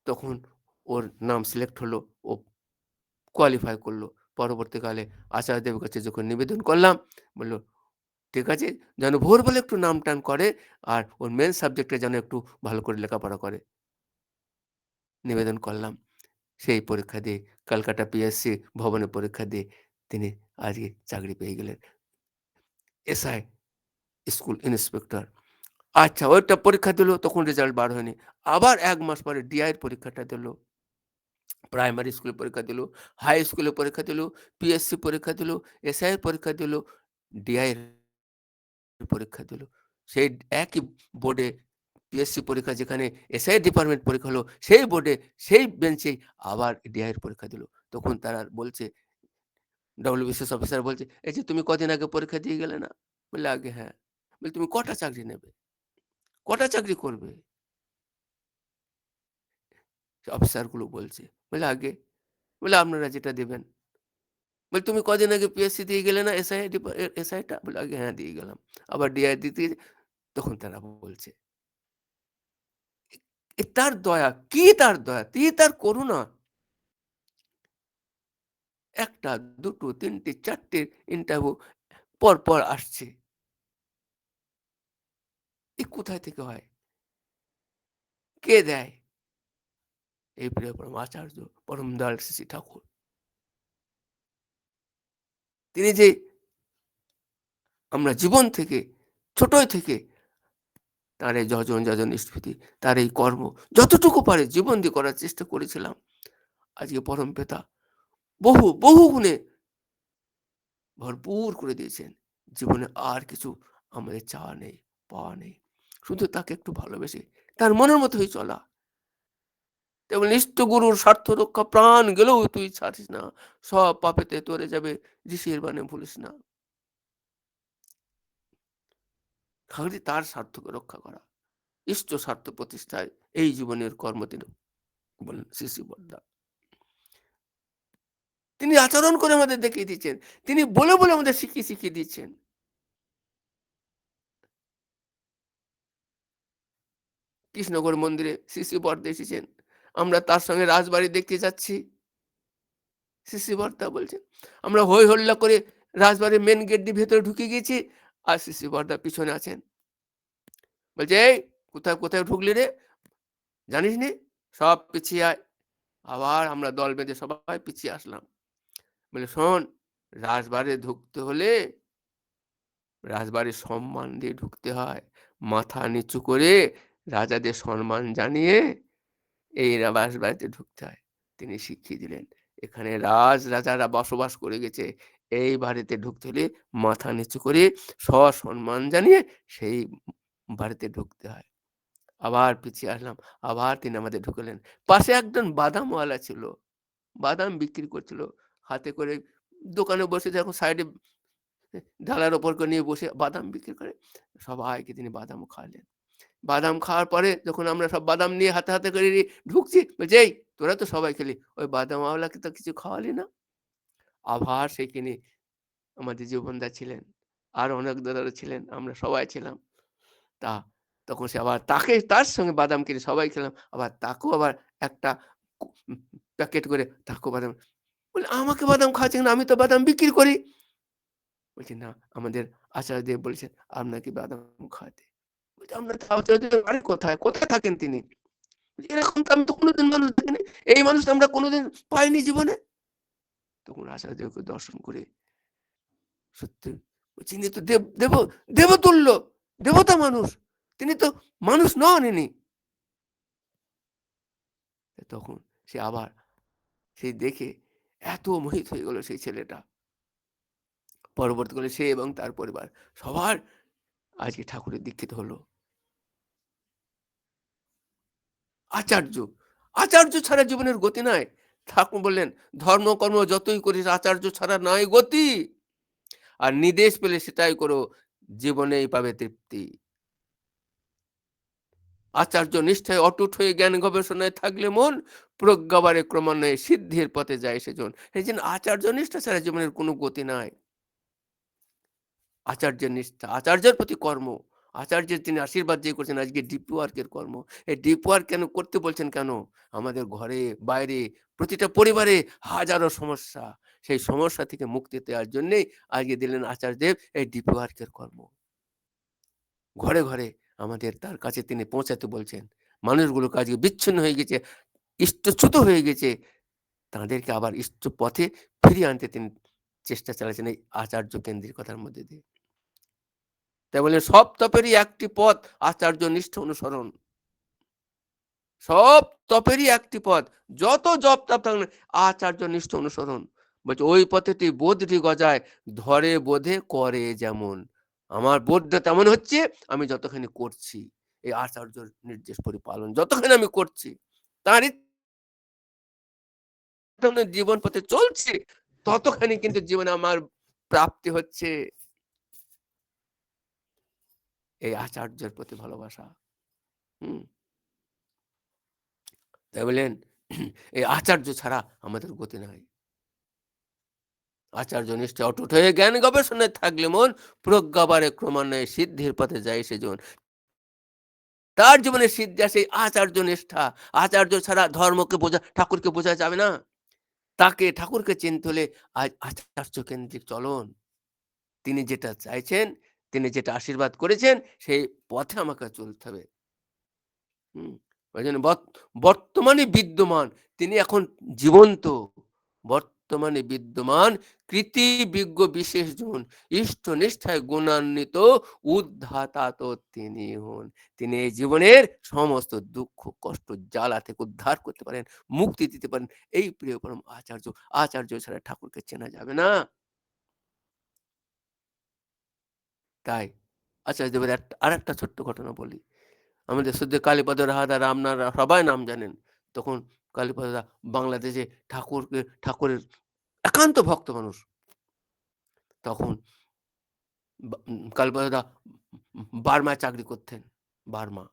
তখন ওর নাম সিলেক্ট হলো। ও কোয়ালিফাই করল। পরবর্তীকালে আচার্যদেবের কাছে যখন নিবেদন করলাম, বলল, "ঠিক আছে, যেন ভোরবেলা একটু নাম-টাম করে আর ওর মেইন সাবজেক্টে যেন একটু ভালো করে লেখাপড়া করে।" নিবেদন করলাম। সেই পরীক্ষা দিয়ে ক্যালকাটা পিএসসি ভবনে পরীক্ষা দিয়ে তিনি আজকে চাকরি পেয়ে গেলেন। SI school inspector. আচ্ছা, ওইটা পরীক্ষা দিল, তখন রেজাল্ট বার হয়নি। আবার ১ মাস পরে ডিআই এর পরীক্ষাটা দিল। প্রাইমারি স্কুলে পরীক্ষা দিল, হাই স্কুলে পরীক্ষা দিল, পিএসসি পরীক্ষা দিল, এসআই এর পরীক্ষা দিল, ডিআই এর পরীক্ষা দিল। সেই একই বোর্ডে পিএসসি পরীক্ষা যেখানে এসআই ডিপার্টমেন্ট পরীক্ষা হলো, সেই বোর্ডে সেই বেঞ্চেই আবার ডিআই এর পরীক্ষা দিল। তখন তারা বলছে, ডব্লিউবিসিএস অফিসার বলছে, "এই যে তুমি কদিন আগে পরীক্ষা দিয়ে গেলে না?" বললে, "আগে হ্যাঁ।" বলে, "তুমি কটা চাকরি নেবে? কটা চাকরি করবে?" অফিসারগুলো বলছে। বলে, "আগে।" বলে, "আপনারা যেটা দেবেন।" বলে, "তুমি কদিন আগে পিএসসি দিয়ে গেলে না এসআইটা?" বলে, "আগে হ্যাঁ, দিয়ে গেলাম।" আবার ডিআই দিতে তখন তারা বলছে, তার দয়া, কি তার দয়া, কি তার করুণা! ১ টা, ২ টো, ৩ টে, ৪ টে ইন্টারভিউ পরপর আসছে। কোথায় থেকে হয়? কে দেয়? এই প্রিয় পরম আচার্য পরম দয়াল শ্রী শ্রী ঠাকুর। তিনি যে আমরা জীবন থেকে, ছোটই থেকে তার এই যজন, যজন স্মৃতি, তার এই কর্ম যতটুকু পারে জীবন দিয়ে করার চেষ্টা করেছিলাম। আজকে পরম পিতা বহু, বহু গুণে ভরপুর করে দিয়েছেন। জীবনে আর কিছু আমাদের চাওয়া নেই, পাওয়া নেই। শুধু তাকে একটু ভালোবেসে তার মনের মতোই চলা। তেমন ইষ্ট গুরুর স্বার্থ রক্ষা প্রাণ গেলেও তুই ছাড়িস না। সব পাপেতে তরে যাবে, ঋষির বাণী ভুলিস না। খালি তার স্বার্থকে রক্ষা করা। ইষ্ট স্বার্থ প্রতিষ্ঠায় এই জীবনের কর্ম তিনি বললেন শ্রী শ্রী বরদা। তিনি আচরণ করে আমাদের দেখিয়ে দিচ্ছেন। তিনি বলে, বলে আমাদের শিখিয়ে, শিখিয়ে দিচ্ছেন। কৃষ্ণগড় মন্দিরে শ্রী শ্রী বরদা এসেছেন। আমরা তার সঙ্গে রাজবাড়ি দেখতে যাচ্ছি। শ্রী শ্রী বরদা বলছেন, আমরা হই হল্লা করে রাজবাড়ির মেইন গেট দিয়ে ভেতরে ঢুকে গিয়েছি। আর শ্রী শ্রী বরদা পিছনে আছেন। বলছে, "এই কোথায়, কোথায় ঢুকলি রে? জানিস নে? সব পিছিয়ে আয়।" আবার আমরা দল বেঁধে সবাই পিছিয়ে আসলাম। বলে, "শোন, রাজবাড়ি ঢুকতে হলে রাজবাড়ির সম্মান দিয়ে ঢুকতে হয়। মাথা নিচু করে রাজাদের সম্মান জানিয়ে এই রাজবাড়িতে ঢুকতে হয়।" তিনি শিখিয়ে দিলেন। এখানে রাজারা বসবাস করে গেছে। এই বাড়িতে ঢুকতে হলে মাথা নিচু করে সসম্মান জানিয়ে সেই বাড়িতে ঢুকতে হয়। আবার পিছিয়ে আসলাম। আবার তিনি আমাদের ঢুকালেন। পাশে একজন বাদামওয়ালা ছিল। বাদাম বিক্রি করছিল। হাতে করে দোকানে বসে যখন সাইডে ডালার উপর করে নিয়ে বসে বাদাম বিক্রি করে। সবাইকে তিনি বাদামও খাওয়ালেন। বাদাম খাওয়ার পরে যখন আমরা সব বাদাম নিয়ে হাতে, হাতে করে নিয়ে ঢুকছি, বলছে, "এই তোরা তো সবাই খেলি। ওই বাদামওয়ালাকে তো কিছু খাওয়ালি না?" আবার সেইখানে আমাদের জীবনদা ছিলেন। আরো অনেক দাদারা ছিলেন। আমরা সবাই ছিলাম। তা তখন সে আবার তার সঙ্গে বাদাম কিনে সবাই খেলাম। আবার তাকেও আবার একটা কু প্যাকেট করে তাকেও বাদাম বলে, "আমাকে বাদাম খাওয়াচ্ছেন না? আমি তো বাদাম বিক্রি করি।" বলছি, "না, আমাদের আচার্যদেব বলেছেন আপনাকে বাদাম খাওয়াতে।" বলছি, "আপনার আচার্যদেবের বাড়ি কোথায়? কোথায় থাকেন তিনি?" বলছি, "এরকম তো আমি তো কোনোদিন মানুষ দেখিনি। এই মানুষ তো আমরা কোনোদিন পাইনি জীবনে।" তখন আচার্যদেবকে দর্শন করে সত্যি বলছি, "ইনি তো দেবতুল্য, দেবতা মানুষ। তিনি তো মানুষ নন ইনি।" তখন সে আবার সেই দেখে এত মোহিত হয়ে গেল সেই ছেলেটা। পরবর্তীকালে সে এবং তার পরিবার সবার আজকে ঠাকুরের দীক্ষিত হলো। আচার্য, আচার্য ছাড়া জীবনের গতি নাই। ঠাকুর বললেন, "ধর্ম-কর্ম যতই করিস আচার্য ছাড়া নাই গতি। আর নির্দেশ পেলে সেটাই করো, জীবনেই পাবে তৃপ্তি।" আচার্য নিষ্ঠায় অটুট হয়ে জ্ঞান গবেষণায় থাকলে মন, প্রজ্ঞাবারে ক্রমান্বয়ে সিদ্ধির পথে যায় সেজন। এই জন্য আচার্য নিষ্ঠা ছাড়া জীবনের কোনো গতি নাই। আচার্যের নিষ্ঠা, আচার্যের প্রতি কর্ম, আচার্যের তিনি আশীর্বাদ যে করছেন আজকে ডিপ ওয়ার্কের কর্ম। এই ডিপ ওয়ার্ক কেন করতে বলছেন কেন? আমাদের ঘরে, বাইরে, প্রতিটা পরিবারে হাজারো সমস্যা। সেই সমস্যা থেকে মুক্তি দেওয়ার জন্যেই আজকে দিলেন আচার্যদেব এই ডিপ ওয়ার্কের কর্ম। ঘরে, ঘরে আমাদের তার কাছে তিনি পৌঁছাতে বলছেন। মানুষগুলোকে আজকে বিচ্ছিন্ন হয়ে গেছে, ইষ্টচ্যুত হয়ে গেছে। তাদেরকে আবার ইষ্ট পথে ফিরিয়ে আনতে তিনি চেষ্টা চালাচ্ছেন এই আচার্য কেন্দ্রিকতার মধ্যে দিয়ে। তাই বললেন সব তপেরই একটি পথ আচার্য নিষ্ঠ অনুসরণ। সব তপেরই একটি পথ। যত জপ তপ থাকলে আচার্য নিষ্ঠ অনুসরণ। বলছে ওই পথেটি বোধটি গজায়, ধরে বোধে করে যেমন। আমার বোধটা তেমন হচ্ছে আমি যতখানি করছি। এই আচার্যর নির্দেশ পরিপালন যতখানি আমি করছি, তার জীবন পথে চলছি, ততখানি কিন্তু জীবনে আমার প্রাপ্তি হচ্ছে। এই আচার্যের প্রতি ভালোবাসা। হুম। তাই বললেন এই আচার্য ছাড়া আমাদের গতি নাই। আচার্য নিষ্ঠায় অটুট হয়ে জ্ঞান গবেষণায় থাকলে মন, প্রজ্ঞাবারে ক্রমান্বয়ে সিদ্ধির পথে যায় সেজন। তার জীবনে সিদ্ধি আসে এই আচার্য নিষ্ঠা। আচার্য ছাড়া ধর্মকে বোঝা, ঠাকুরকে বোঝা যাবে না। তাকে ঠাকুরকে চিনতে হলে আজ আচার্য কেন্দ্রিক চলন। তিনি যেটা চাইছেন, তিনি যেটা আশীর্বাদ করেছেন, সেই পথে আমাকে চলতে হবে। হুম। ওইজন্য বর্তমানে বিদ্যমান, তিনি এখন জীবন্ত। বর্তমানে বিদ্যমান কৃতি বিজ্ঞ বিশেষজন, ইষ্ট নিষ্ঠায় গুণান্বিত উদ্ধাতা তো তিনি হন। তিনি এই জীবনের সমস্ত দুঃখ, কষ্ট, জ্বালা থেকে উদ্ধার করতে পারেন, মুক্তি দিতে পারেন। এই প্রিয় পরম আচার্য, আচার্য ছাড়া ঠাকুরকে চেনা যাবে না। তাই আচার্যদেবের আরেকটা ছোট্ট ঘটনা বলি। আমাদের সদ্য কালীপদ রাহাদার আপনারা সবাই নাম জানেন। তখন কালীপদদা বাংলাদেশে ঠাকুরের একান্ত ভক্ত মানুষ। তখন কালীপদদা বার্মায় চাকরি করতেন। বার্মা।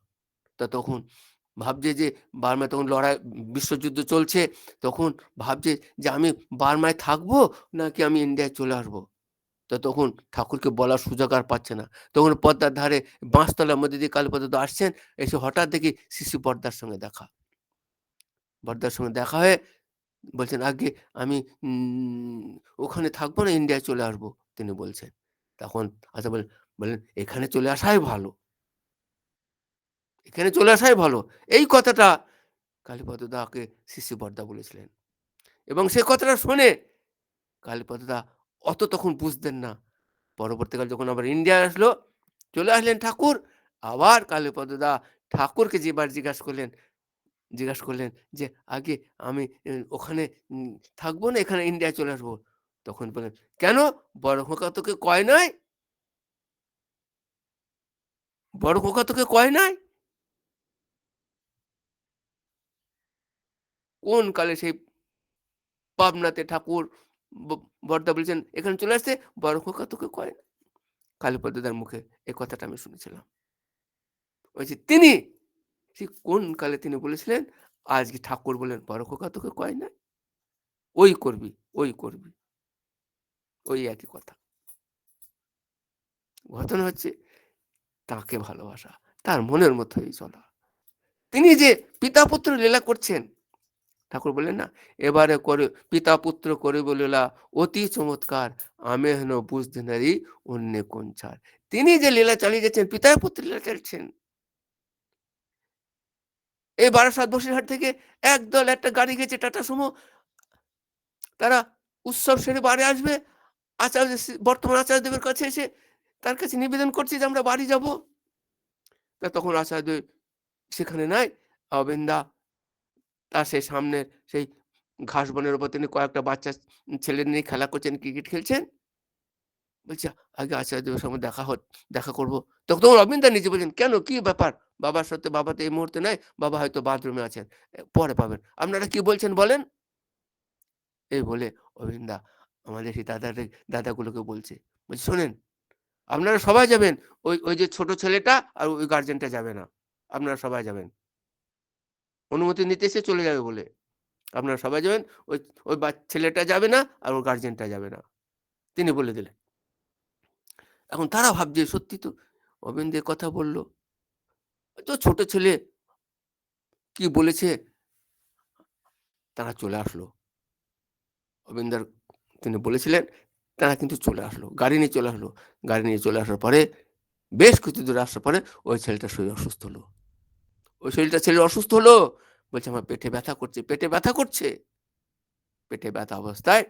তখন ভাবছে যে বার্মায় তখন লড়াই, বিশ্বযুদ্ধ চলছে। তখন ভাবছে যে আমি বার্মায় থাকবো নাকি আমি ইন্ডিয়ায় চলে আসবো। তখন ঠাকুরকে বলার সুযোগ আর পাচ্ছে না। তখন পদ্মার ধারে বাঁশতলার মধ্যে দিয়ে কালীপদদা আসছেন। এসে হঠাৎ দেখি শিশু বরদার সঙ্গে দেখা। বরদার সঙ্গে দেখা হয়ে বলছেন, "আজ্ঞে আমি উম ওখানে থাকবো না, ইন্ডিয়ায় চলে আসবো।" তিনি বলছেন। তখন আচ্ছা বললেন, "এখানে চলে আসাই ভালো। এখানে চলে আসাই ভালো।" এই কথাটা কালীপদদাকে শিশু বরদা বলেছিলেন। এবং সে কথাটা শুনে কালীপদদা অত তখন বুঝতেন না। পরবর্তীকালে যখন আবার ইন্ডিয়ায় আসলো, চলে আসলেন ঠাকুর। আবার কালীপদদা ঠাকুরকে যেবার জিজ্ঞাসা করলেন যে, "আগে আমি ওখানে উম থাকবো না, এখানে ইন্ডিয়ায় চলে আসবো?" তখন বললেন, "কেন? বড় খোকা তোকে কয় নাই? বড় খোকা তোকে কয় নাই?" কোন কালে সেই পাবনাতে ঠাকুর ব বড়দা বলেছেন, "এখানে চলে আসতে, বড় খোকা তোকে কয় নাই?" কালীপদ দাদার মুখে এই কথাটা আমি শুনেছিলাম। ওই যে তিনি, ঠিক কোন কালে তিনি বলেছিলেন, আজকে ঠাকুর বললেন, "বড় খোকা তোকে কয় নাই? ওই করবি, ওই করবি।" ওই একই কথা। ঘটনা হচ্ছে তাকে ভালোবাসা, তার মনের মতোই চলা। তিনি যে পিতা-পুত্র লীলা করছেন, ঠাকুর বললেন না, "এবারে করে পিতা-পুত্র করিব লীলা অতি চমৎকার, আমি হেন বুঝতে নারি অন্যে কোন ছাড়।" তিনি যে লীলা চালিয়ে যাচ্ছেন, পিতায়-পুত্র লীলা চালিয়েছেন। এই বারাসাত বসিরহাট থেকে একদল একটা গাড়ি গেছে টাটা সুমো। তারা উৎসব সেরে বাড়ি আসবে। বর্তমান আচার্যদেবের কাছে এসে তার কাছে নিবেদন করছে যে আমরা বাড়ি যাব। তখন আচার্য সেখানে নাই। অবিন্দা তার সেই সামনের সেই ঘাস বনের উপর তিনি কয়েকটা বাচ্চা ছেলে নিয়ে খেলা করছেন, ক্রিকেট খেলছেন। বলছে, "আগে আচার্যদেবের সঙ্গে দেখা করব।" তখন অবিন্দা নিজে বলছেন, "কেন? কি ব্যাপার? বাবার সাথে, বাবা তো এই মুহূর্তে নাই। বাবা হয়তো বাথরুমে আছেন। পরে পাবেন। আপনারা কি বলছেন বলেন?" এই বলে অবিন্দা আমাদের সেই দাদাগুলোকে বলছে। বলছে, "শোনেন, আপনারা সবাই যাবেন। ওই ওই যে ছোট ছেলেটা আর ওই গার্জেনটা যাবে না। আপনারা সবাই যাবেন। অনুমতি নিতে এসে চলে যাবে বলে। আপনারা সবাই যাবেন। ওই ওই ছেলেটা যাবে না আর ওর গার্ডিয়ানটা যাবে না। তিনি বলে দিলেন। এখন তারা ভাবছে সত্যি তো অবিন কথা বলল। তো ছোট ছেলে কি বলেছে তারা চলে আসলো। অবিন্দার তিনি বলেছিলেন, তারা কিন্তু চলে আসলো। গাড়ি নিয়ে চলে আসলো। গাড়ি নিয়ে চলে আসার পরে বেশ কিছু দূরে আসার পরে ওই ছেলেটার শরীর অসুস্থ হলো। ওই ছেলের অসুস্থ হলো। বলছে আমার পেটে ব্যথা করছে, পেটে ব্যথা করছে। পেটে ব্যথা অবস্থায়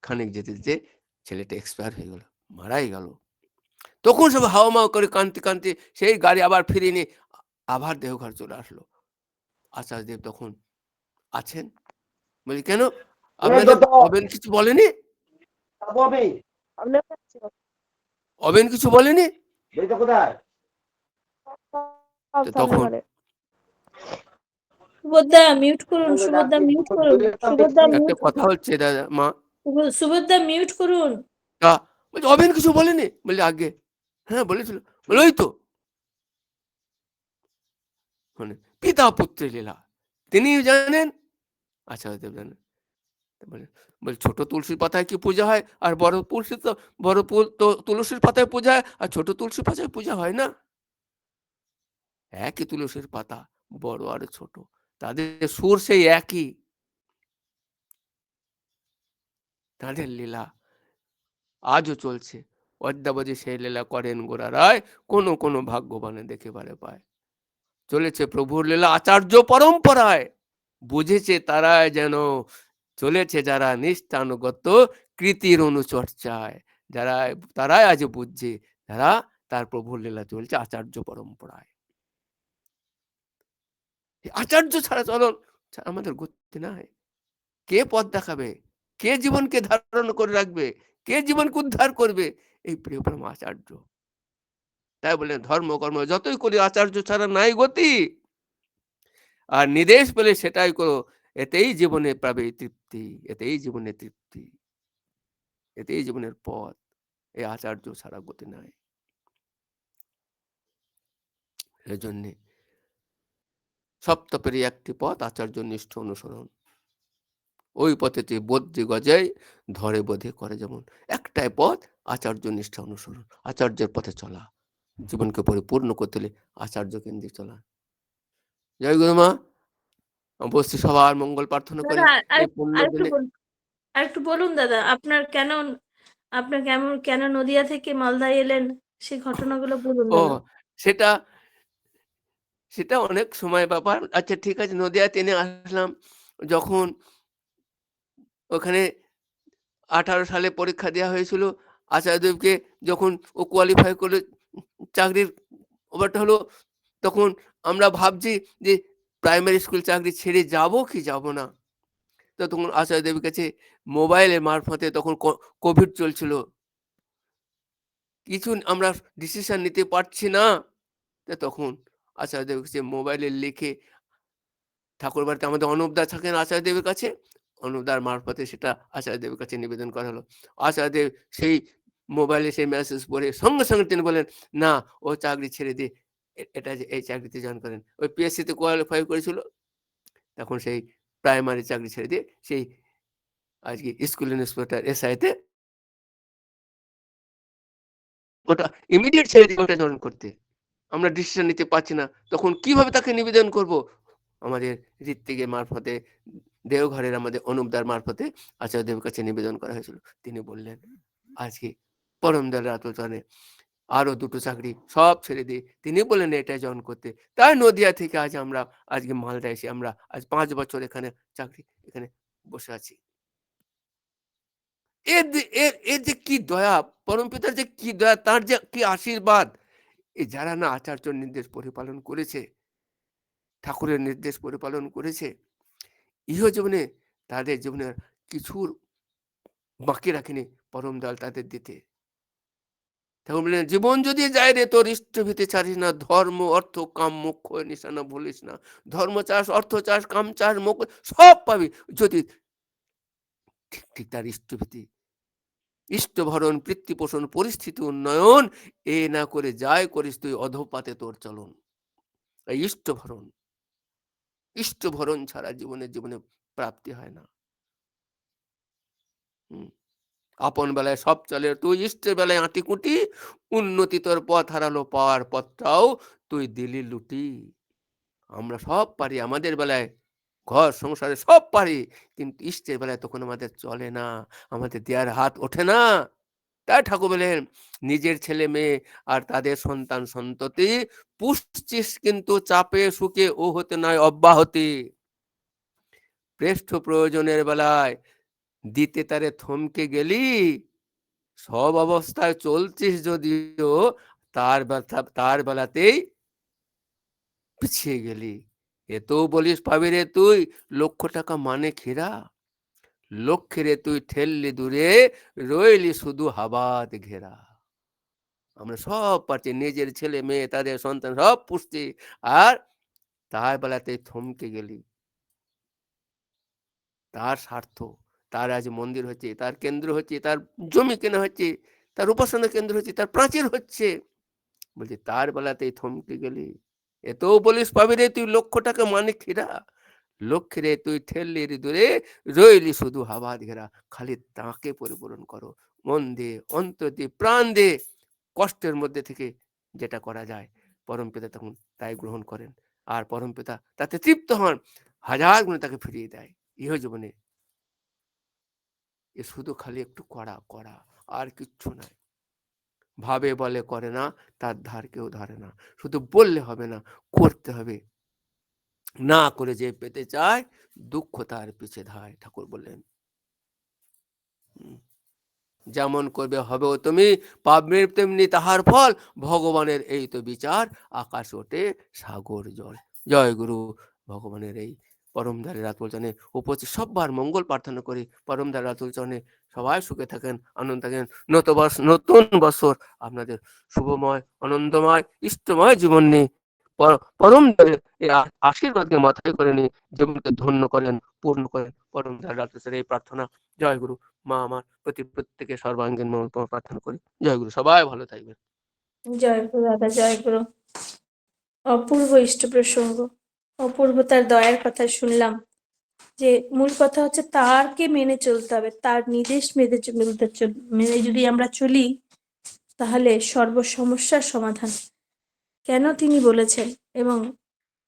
খানিক যেতে ছেলেটা এক্সপায়ার হয়ে গেল। মারাই গেল। তখন সব হাওমাও করে কাঁদতে সেই গাড়ি আবার ফিরিয়ে নিয়ে আবার দেওঘর চলে আসলো। আচার্যদেব তখন আছেন। বলি, "কেন? আপনাদের অবেন কিছু বলেনি? অবেন কিছু বলেনি?" তো তখন সুভদ্রা মিউট করুন, সুভদ্রা মিউট করুন, সুভদ্রা একটা মিউট কথা হচ্ছে দাদা মা। সুভদ্রা মিউট করুন। তা বলছে, "অবেন কিছু বলেনি?" বললি, "আজ্ঞে হ্যাঁ বলেছিল।" বলে, "ওই তো মানে পিতা পুত্রের লীলা। তিনিই জানেন।" আচার্যদেব জানেন। বলে বলে ছোট তুলসীর পাতায় কি পূজা হয় আর বড় তুলসীর পাতায় পূজা হয় আর ছোট তুলসীর পাতায় পূজা হয় না? একই তুলসীর পাতা, বড় আর ছোট, তাদের সুর সেই একই, তাদের লীলা আজও চলছে। অদ্যাবধি সেই লীলা করেন গোরা রায়, কোনো ভাগ্যবানে দেখিবারে পায়। চলেছে প্রভুর লীলা আচার্য পরম্পরায়, বুঝেছে তারাই যেন, চলেছে যারা নিষ্ঠানুগত কৃতির অনুচর্চায়, যারা তারাই আজ বুঝছে যারা তার প্রভুর লীলা চলছে আচার্য পরম্পরায়। আচার্য ছাড়া চলন আমাদের গতি নাই। কে পথ দেখাবে? কে জীবনকে ধারণ করে রাখবে? কে জীবনকে উদ্ধার করবে? এই প্রিয় পরম আচার্য। তাই বললেন ধর্ম কর্ম যতই করি আচার্য ছাড়া নাই গতি। আর নির্দেশ পেলে সেটাই করো, এতেই জীবনে পাবে তৃপ্তি, এতেই জীবনে তৃপ্তি, এতেই জীবনের পথ। এই আচার্য ছাড়া গতি নাই। এজন্যে সপ্তপেরই একটি পথ আচার্য নিষ্ঠ অনুসরণ। ওই পথেতে বদ্যি গজায় ধরে বোধে করে যেমন। একটাই পথ আচার্য নিষ্ঠা অনুসরণ, আচার্যের পথে চলা। জীবনকে পরিপূর্ণ করতে হলে আচার্য কেন্দ্রিক চলা। জয় গুরুমা। বসছি সবার মঙ্গল প্রার্থনা করি দাদা এই পূর্ণ দিনে। আরেকটু বলুন দাদা, আপনার কেন নদিয়া থেকে মালদায় এলেন, সেই ঘটনাগুলো বলুন ও দাদা। সেটা সেটা অনেক সময় ব্যাপার। আচ্ছা ঠিক আছে, নদিয়া ট্রেনে আসলাম যখন ওখানে 18 সালে পরীক্ষা দেওয়া হয়েছিল। আচার্যদেবকে যখন ও কোয়ালিফাই করে চাকরির অফারটা হলো, তখন আমরা ভাবছি যে প্রাইমারি স্কুল চাকরি ছেড়ে যাবো কি যাব না। তো তখন আচার্যদেবের কাছে মোবাইলের মারফতে তখন কোভিড চলছিল। কিছু আমরা ডিসিশন নিতে পারছি না। তো তখন আচার্যদেবের কাছে মোবাইলে লিখে ঠাকুরবাড়িতে আমাদের অনুপদা থাকেন আচার্যদেবের কাছে। অনুপদার মারফতে সেটা আচার্যদেবের কাছে নিবেদন করা হলো। আচার্যদেব সেই মোবাইলে সেই মেসেজ পড়ে সঙ্গে তিনি বললেন, "না, ও চাকরি ছেড়ে দিয়ে এটা যে এই চাকরিতে জয়েন করেন।" ওই পিএসসি তে কোয়ালিফাই করেছিল। তখন সেই প্রাইমারি চাকরি ছেড়ে দিয়ে সেই আজকে স্কুল ইন্সপেক্টর এসআই তে ওটা ইমিডিয়েট ছেড়ে দিয়ে ওটা জয়েন করতে। আমরা ডিসিশন নিতে পারছি না। তখন কিভাবে তাকে নিবেদন করব? আমাদের ঋত্বিকের মারফতে, দেওঘরের আমাদের অনুপদার মারফতে আচার্যদেবের কাছে নিবেদন করা হয়েছিল। তিনি বললেন, আজকে পরম দয়াল আত্মচরণে আরো ২ টো চাকরি সব ছেড়ে দিয়ে তিনি বললেন এটাই জয়েন করতে। তাই নদিয়া থেকে আমরা আজকে মালদা এসে আমরা আজ ৫ বছর এখানে চাকরি এখানে বসে আছি। এর যে কি দয়া, পরমপিতার যে কি দয়া, তার যে কি আশীর্বাদ! যারা না আচার্যর নির্দেশ পরিপালন করেছে, ঠাকুরের নির্দেশ পরিপালন করেছে, ইহজীবনে তাদের জীবনের কিছুর বাকি রাখেনি পরম দয়াল তাদের দিতে। ঠাকুর বললেন, জীবন যদি যায় রে তোর ইষ্টভীতি ছাড়িস না, ধর্ম অর্থ কাম মোক্ষ নিশানা ভুলিস না। ধর্ম চাস, অর্থ চাস, কাম চাস, মোক্ষ সব পাবি যদি ঠিক তার ইষ্টভীতি ইষ্টভরণ, পিতৃপোষণ, পরিস্থিতি উন্নয়ন এ না করে যাই করিস তুই অধপাতে তোর চলন। এই ইষ্টভরণ ছাড়া জীবনে প্রাপ্তি হয় না। হুম। আপন বেলায় সব চলে, তুই ইষ্টের বেলায় আঁটিকুটি, উন্নতি তোর পথ হারালো, পাওয়ার পথটাও তুই দিলি লুটি। আমরা সব পারি, আমাদের বেলায় ঘর সংসারে সব পারি, কিন্তু ইষ্টের বেলায় তখন আমাদের চলে না, আমাদের দেয়ার হাত ওঠে না। তাই ঠাকুর বলেন, নিজের ছেলে মেয়ে আর তাদের সন্তান সন্ততি পুষছিস কিন্তু চাপে সুখে ও হতে নয় অব্যাহতি। প্রেষ্ঠ প্রয়োজনের বেলায় দিতে তারে থমকে গেলি, সব অবস্থায় চলছিস যদিও তার বেলাতেই পিছিয়ে গেলি। এতেও বলিস পাবি রে তুই 1,00,000 টাকা মানে খেরা, লক্ষ্যে রে তুই ঠেললি দূরে, রইলি শুধু হাবাত ঘেরা। আমরা সব পারছি, নিজের ছেলে মেয়ে তাদের সন্তান সব পুষছি, আর তার বেলাতে থমকে গেলি। তার স্বার্থ, তার আজ মন্দির হচ্ছে, তার কেন্দ্র হচ্ছে, তার জমি কেনা হচ্ছে, তার উপাসনা কেন্দ্র হচ্ছে, তার প্রাচীর হচ্ছে, বলছি তার বেলাতেই থমকে গেলি। এতেও বলিস পাবি রে তুই 1,00,000 টাকা মানে খেরা, লক্ষ্যে রে তুই ঠেললি দূরে, রইলি শুধু হাবাত ঘেরা। খালি তাকে পরিপূরণ করো, মন দিয়ে, অন্তর দিয়ে, প্রাণ দিয়ে, কষ্টের মধ্যে থেকে যেটা করা যায়, পরমপিতা তখন তাই গ্রহণ করেন, আর পরমপিতা তাতে তৃপ্ত হন, 1000 গুণে তাকে ফিরিয়ে দেয় ইহ জীবনে। এ শুধু খালি একটু করা করা, আর কিচ্ছু নাই। ভাবে বলে করে না, তার ধার কেউ ধরে না। শুধু বললে হবে না, করতে হবে। না করে যে পেতে চায়, দুঃখ তার পিছে ধায়, ঠাকুর বললেন। যেমন করবে হবেও তুমি, পাবে তেমনি তাহার ফল, ভগবানের এই তো বিচার, আকাশ ওঠে সাগর জল। জয় গুরু। ভগবানের এই পরমধারী রাতুল চরণে উপস্থিত সববার মঙ্গল প্রার্থনা করি। পরমধারী রাতুল চরণে সবাই সুখে থাকেন, আনন্দ থাকেন। নতুন বছর আপনাদের শুভময়, আনন্দময়, ইষ্টময় জীবন নিয়ে পরমধারীর এই আশীর্বাদকে মাথায় করে নিয়ে জীবনকে ধন্য করেন, পূর্ণ করেন। পরমধারী রাতুল চরণে এই প্রার্থনা। জয় গুরু। মা আমার প্রতি প্রত্যেকে সর্বাঙ্গীন মঙ্গল প্রার্থনা করি। জয় গুরু। সবাই ভালো থাকবেন। জয় গুরু দাদা, জয় গুরু। অপূর্ব ইষ্ট প্রসঙ্গ, অপূর্ব তার দয়ার কথা শুনলাম। যে মূল কথা হচ্ছে তারকে মেনে চলতে হবে, তার নির্দেশ মেনে যদি আমরা চলি, তাহলে সর্ব সমস্যার সমাধান। কেন তিনি বলেছেন, এবং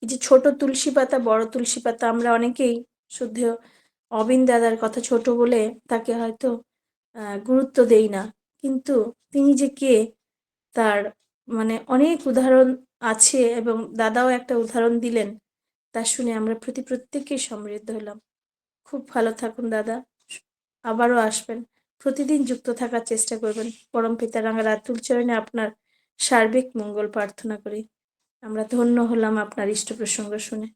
এই যে ছোট তুলসী পাতা বড় তুলসী পাতা, আমরা অনেকেই শুদ্ধ অবিন দাদার কথা ছোট বলে তাকে হয়তো গুরুত্ব দেই না, কিন্তু তিনি যে কে তার মানে অনেক উদাহরণ আছে, এবং দাদাও একটা উদাহরণ দিলেন, তা শুনে আমরা প্রত্যেকেই সমৃদ্ধ হলাম। খুব ভালো থাকুন দাদা, আবারও আসবেন, প্রতিদিন যুক্ত থাকার চেষ্টা করবেন। পরম পিতা রাঙা রাতুল চরণে আপনার সার্বিক মঙ্গল প্রার্থনা করি। আমরা ধন্য হলাম আপনার ইষ্ট প্রসঙ্গ শুনে।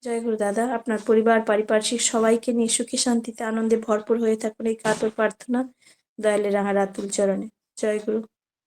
জয় গুরু দাদা, আপনার পরিবার পারিপার্শ্বিক সবাইকে নিয়ে সুখে শান্তিতে আনন্দে ভরপুর হয়ে থাকুন, এই কাতর প্রার্থনা দয়ালে রাঙা রাতুল চরণে। জয় গুরু।